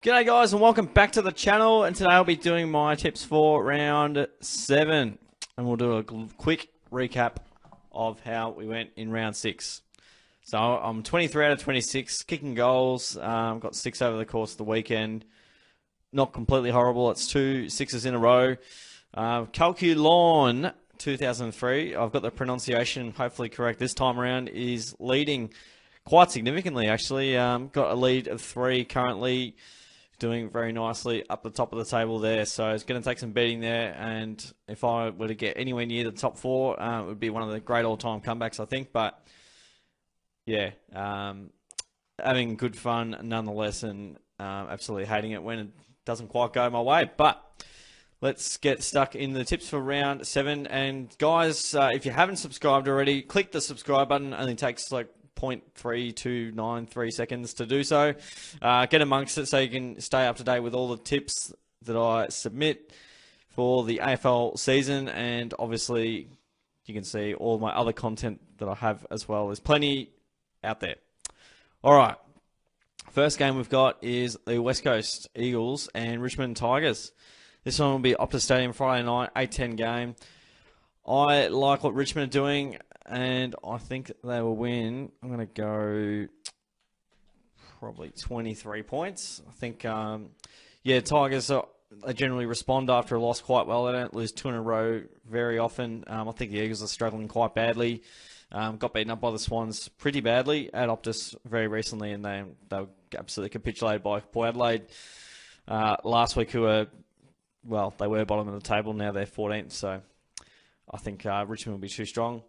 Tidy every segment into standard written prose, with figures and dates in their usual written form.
G'day guys and welcome back to the channel, and today I'll be doing my tips for round 7 and we'll do a quick recap of how we went in round 6. So I'm 23 out of 26 kicking goals, got 6 over the course of the weekend. Not completely horrible, it's 2 6s in a row. Calculon 2003, I've got the pronunciation hopefully correct this time around, is leading quite significantly actually. Got a lead of 3 currently. Doing very nicely up the top of the table there, so it's going to take some beating there, and if I were to get anywhere near the top 4, it would be one of the great all-time comebacks, I think. But yeah, having good fun nonetheless, and absolutely hating it when it doesn't quite go my way. But let's get stuck in the tips for round 7. And guys, if you haven't subscribed already, click the subscribe button. Only takes like 0.3293 seconds to do so. Get amongst it so you can stay up to date with all the tips that I submit for the AFL season, and obviously you can see all my other content that I have as well. There's plenty out there. Alright, first game we've got is the West Coast Eagles and Richmond Tigers. This one will be Optus Stadium Friday night, 8:10 game. I like what Richmond are doing, and I think they will win. I'm going to go probably 23 points. I think, Tigers they generally respond after a loss quite well. They don't lose 2 in a row very often. I think the Eagles are struggling quite badly. Got beaten up by the Swans pretty badly at Optus very recently, and they were absolutely capitulated by Port Adelaide last week, who were, well, they were bottom of the table. Now they're 14th, so I think Richmond will be too strong.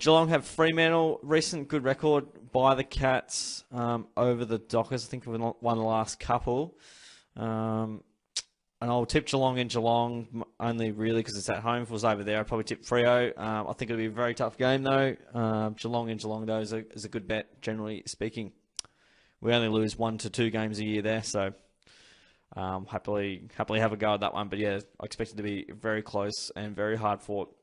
Geelong have Fremantle. Recent good record by the Cats over the Dockers. I think we've won the last couple. And I'll tip Geelong in Geelong, only really because it's at home. If it was over there, I'd probably tip Freo. I think it'll be a very tough game, though. Geelong in Geelong, though, is a good bet, generally speaking. We only lose 1 to 2 games a year there, so happily have a go at that one. But yeah, I expect it to be very close and very hard fought.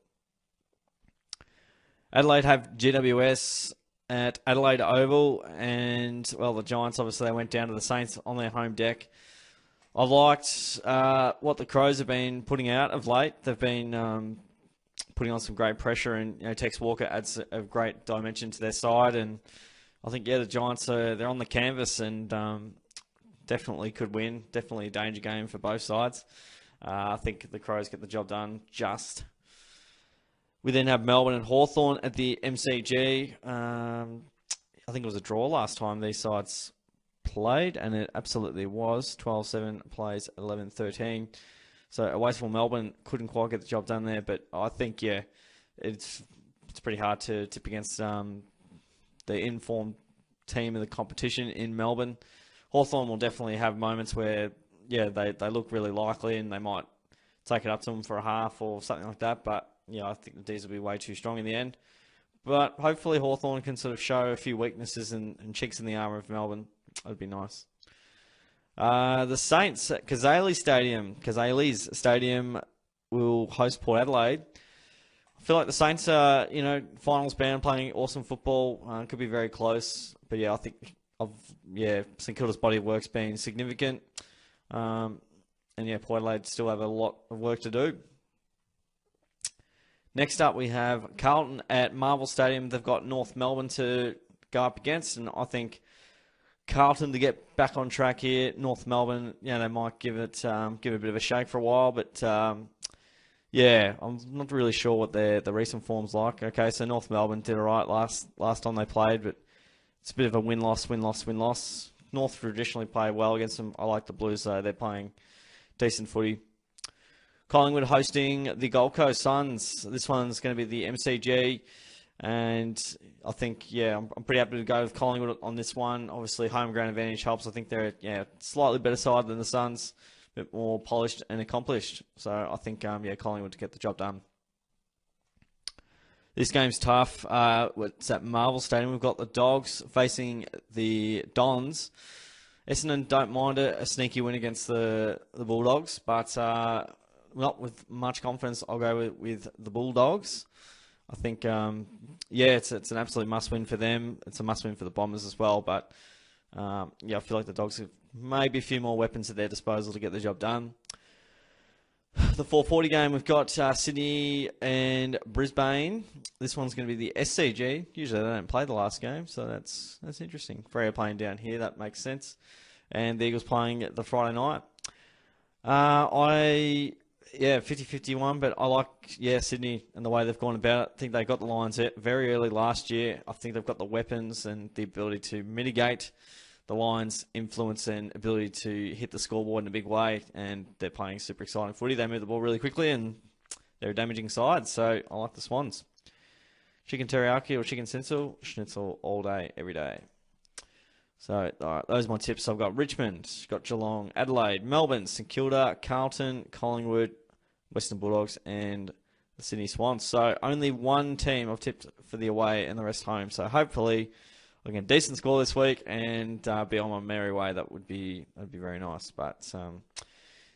Adelaide have GWS at Adelaide Oval, and, well, the Giants, obviously, they went down to the Saints on their home deck. I've liked what the Crows have been putting out of late. They've been putting on some great pressure, and Tex Walker adds a great dimension to their side. And I think, the Giants, they're on the canvas and definitely could win. Definitely a danger game for both sides. I think the Crows get the job done just. We then have Melbourne and Hawthorne at the MCG. I think it was a draw last time these sides played, and it absolutely was. 12-7 plays 11-13. So a wasteful Melbourne couldn't quite get the job done there, but I think, it's pretty hard to tip against the informed team in the competition in Melbourne. Hawthorne will definitely have moments where, they look really likely and they might take it up to them for a half or something like that, but I think the D's will be way too strong in the end. But hopefully Hawthorn can sort of show a few weaknesses and chinks in the armour of Melbourne. That would be nice. The Saints at Kazali's Stadium will host Port Adelaide. I feel like the Saints are, finals bound, playing awesome football. Could be very close. But I think St Kilda's body of work's been significant. And Port Adelaide still have a lot of work to do. Next up, we have Carlton at Marvel Stadium. They've got North Melbourne to go up against, and I think Carlton to get back on track here. North Melbourne, they might give it a bit of a shake for a while, but I'm not really sure what the recent form's like. Okay, so North Melbourne did all right last time they played, but it's a bit of a win-loss. North traditionally play well against them. I like the Blues, though. They're playing decent footy. Collingwood hosting the Gold Coast Suns. This one's going to be the MCG, and I think, I'm pretty happy to go with Collingwood on this one. Obviously, home ground advantage helps. I think they're slightly better side than the Suns, a bit more polished and accomplished. So I think, Collingwood to get the job done. This game's tough. It's at Marvel Stadium. We've got the Dogs facing the Dons. Essendon don't mind a sneaky win against the Bulldogs, but not with much confidence. I'll go with the Bulldogs. I think, it's an absolute must-win for them. It's a must-win for the Bombers as well. But, I feel like the Dogs have maybe a few more weapons at their disposal to get the job done. The 4:40 game, we've got Sydney and Brisbane. This one's going to be the SCG. Usually they don't play the last game, so that's interesting. Freo playing down here, that makes sense. And the Eagles playing the Friday night. 50-51, but I like, Sydney and the way they've gone about it. I think they got the Lions very early last year. I think they've got the weapons and the ability to mitigate the Lions' influence and ability to hit the scoreboard in a big way, and they're playing super exciting footy. They move the ball really quickly, and they're a damaging side, so I like the Swans. Chicken teriyaki or chicken schnitzel all day, every day. So, all right, those are my tips. I've got Richmond, got Geelong, Adelaide, Melbourne, St Kilda, Carlton, Collingwood, Western Bulldogs, and the Sydney Swans. So, only one team I've tipped for the away and the rest home. So, hopefully, I get a decent score this week and be on my merry way. That'd be very nice. But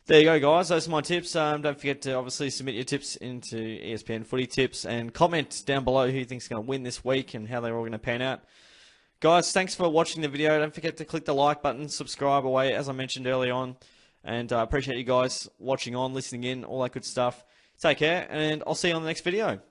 there you go, guys. Those are my tips. Don't forget to obviously submit your tips into ESPN Footy Tips and comment down below who you think's going to win this week and how they're all going to pan out. Guys, thanks for watching the video. Don't forget to click the like button, subscribe away, as I mentioned early on. And I appreciate you guys watching on, listening in, all that good stuff. Take care, and I'll see you on the next video.